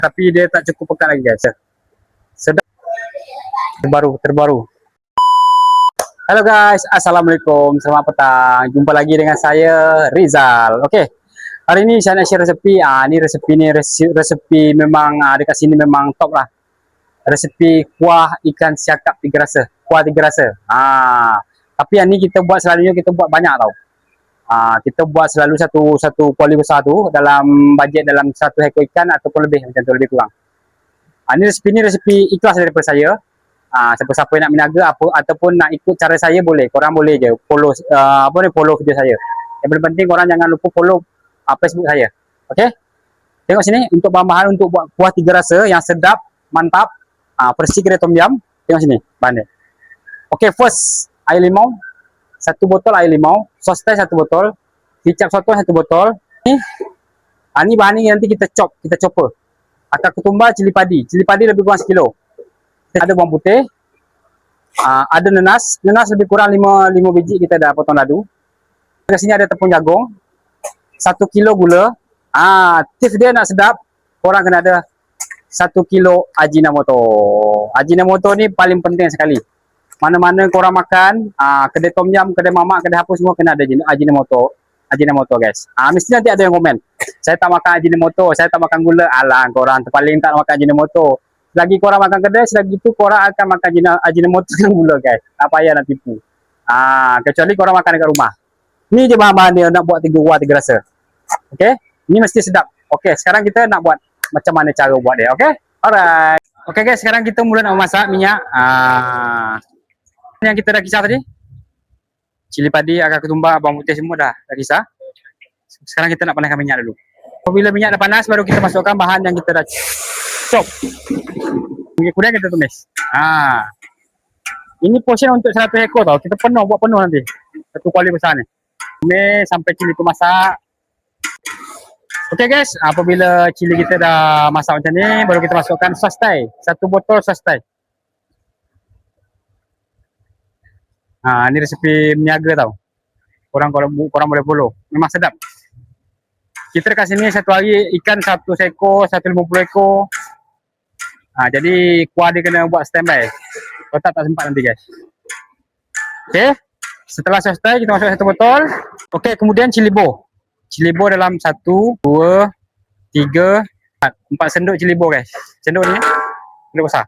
Tapi dia tak cukup pekat lagi guys. Sedap. Terbaru. Halo guys, assalamualaikum, selamat petang. Jumpa lagi dengan saya Rizal. Okey, hari ini saya nak share resepi. Ni resepi memang dekat sini memang top lah. Resepi kuah ikan siakap tiga rasa. Kuah tiga rasa. Tapi yang ni kita buat selalunya kita buat banyak tau. Kita buat selalu satu kuali besar tu dalam bajet dalam 1 ekor ikan ataupun lebih, macam tu, lebih kurang. Ni resepi ikhlas daripada saya. Siapa-siapa yang nak meniaga ataupun nak ikut cara saya boleh. Korang boleh je follow follow video saya. Yang paling penting korang jangan lupa follow Facebook saya. Okey? Tengok sini untuk bahan-bahan untuk buat kuah tiga rasa yang sedap, mantap. Versi kedai tom yum. Tengok sini bahan dia. Okey, first air limau. 1 botol air limau, sos teh 1 botol, kicap soto 1 botol. Ni bahan ni nanti kita chopper. Akar ketumbar, cili padi lebih kurang 1 kilo. Ada bawang putih, ada nenas lebih kurang 5 biji kita dah potong ladu. Kat sini ada tepung jagung, 1 kilo gula. Tips dia nak sedap, korang kena ada 1 kilo Ajinomoto. Ajinomoto ni paling penting sekali. Mana-mana korang makan, kedai tom yum, kedai mamak, kedai apa semua kena ada Ajinomoto guys. Mesti nanti ada yang komen, saya tak makan Ajinomoto, saya tak makan gula. Alah, korang paling tak makan Ajinomoto. Selagi korang makan kedai, selagi itu korang akan makan Ajinomoto dengan gula guys. Tak payah nak tipu. Kecuali korang makan dekat rumah. Ni je bahan-bahan dia nak buat tiga rasa. Okay, ni mesti sedap. Okay, sekarang kita nak buat macam mana cara buat dia. Okay, alright. Okay guys, sekarang kita mula nak memasak minyak. Yang kita dah kisar tadi, cili padi, akar ketumbar, bawang putih semua dah kisar. Sekarang kita nak panaskan minyak dulu. Apabila minyak dah panas, baru kita masukkan bahan yang kita dah chop. Kemudian kita tumis. Ini portion untuk 100 ekor tau. Kita buat penuh nanti. 1 kuali besar ni. Tumis sampai cili tu masak. Okay guys, apabila cili kita dah masak macam ni, baru kita masukkan sos thai. 1 botol sos thai. Ni resepi meniaga tau. Korang boleh follow. Memang sedap. Kita dekat sini satu hari ikan 100 ekor, 150 ekor. Jadi kuah dia kena buat standby. Kalau tak sempat nanti guys. Okay. Setelah sos thai kita masuk 1 botol. Okay, kemudian cili bo. Cili bo dalam 1, 2, 3, 4 sendok cili bo guys. Sendok ni sendok besar.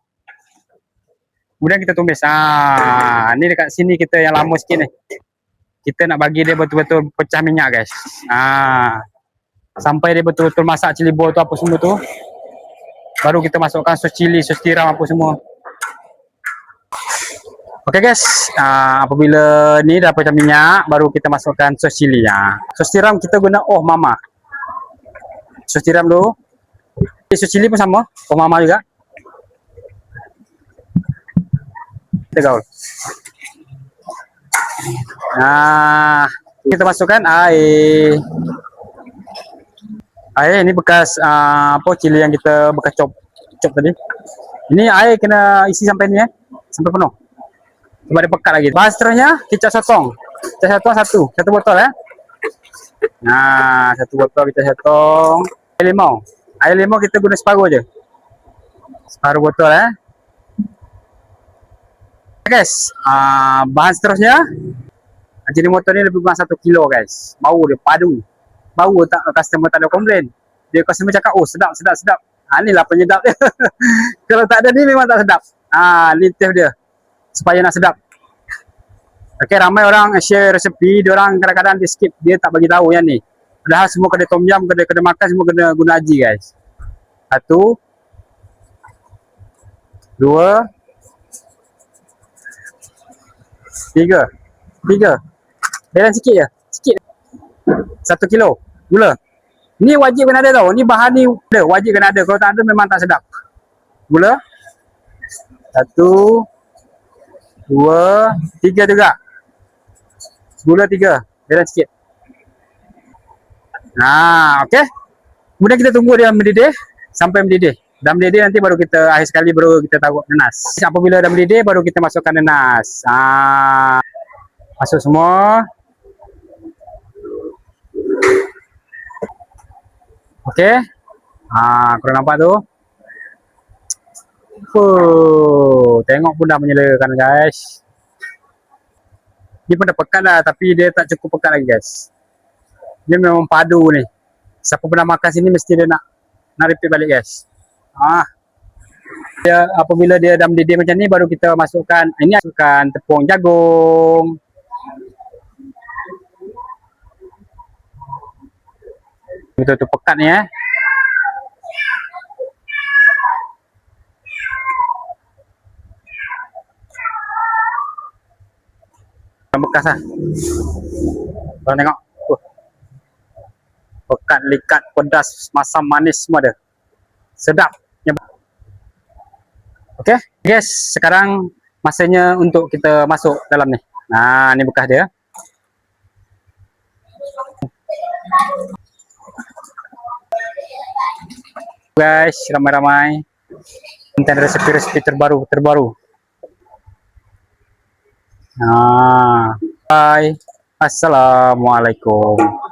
Kemudian kita tumis. Ni dekat sini kita yang lama sikit ni. Kita nak bagi dia betul-betul pecah minyak guys. Sampai dia betul-betul masak cili bo tu apa semua tu. Baru kita masukkan sos cili, sos tiram apa semua. Okay guys, apabila ni dah pecah minyak, baru kita masukkan sos cili. Sos tiram kita guna Oh Mama. Sos tiram dulu. Sos cili pun sama, Oh Mama juga. Kita gaul. Kita masukkan air. Air ni bekas cili yang kita bekas chop tadi. Ini air kena isi sampai ni sampai penuh. Sebab dia pekat lagi. Bahan seterusnya kicap sotong. Kicap sotong 1 botol 1 botol kicap sotong. Air limau. Air limau kita guna separuh je. Separuh botol guys. Bahan seterusnya Ajinomoto ni lebih kurang 1 kilo guys. Bau dia padu. Bau tak, customer tak ada komplain. Dia customer cakap, oh sedap. Inilah penyedap dia. Kalau tak ada ni memang tak sedap. Ni tips dia supaya nak sedap. Okay, ramai orang share resepi, dia orang kadang-kadang dia skip, dia tak bagi tahu yang ni. Padahal semua kedai tom yum, kedai makan semua kena guna aji guys. 1, 2, 3. Balance sikit je. 1 kilo gula. Ni wajib kena ada tau. Ni bahan ni wajib kena ada. Kalau tak ada memang tak sedap. Gula 1, 2, 3 juga. Gula 3. Balance sikit. Okay. Kemudian kita tunggu dia mendidih sampai mendidih. Dah mendidih nanti baru kita akhir sekali baru kita taruh nenas. Apabila dah mendidih baru kita masukkan nenas. Masuk semua. Okey. Korang nampak tu. Tengok pun dah menyelakan guys. Dia pun dah pekat lah, tapi dia tak cukup pekat lagi guys. Dia memang padu ni. Siapa pernah makan sini mesti dia nak repeat balik guys. Dia, apabila dia dah mendidih macam ni, baru kita masukkan, ini masukkan tepung jagung. Betul-betul pekat ni bekas lah. Korang tengok. Pekat, likat, pedas, masam, manis semua ada. Sedap. Okey, guys, sekarang masanya untuk kita masuk dalam ni. Nah, ni bekas dia. Guys, ramai-ramai. Tentang resepi-resepi terbaru. Bye. Assalamualaikum.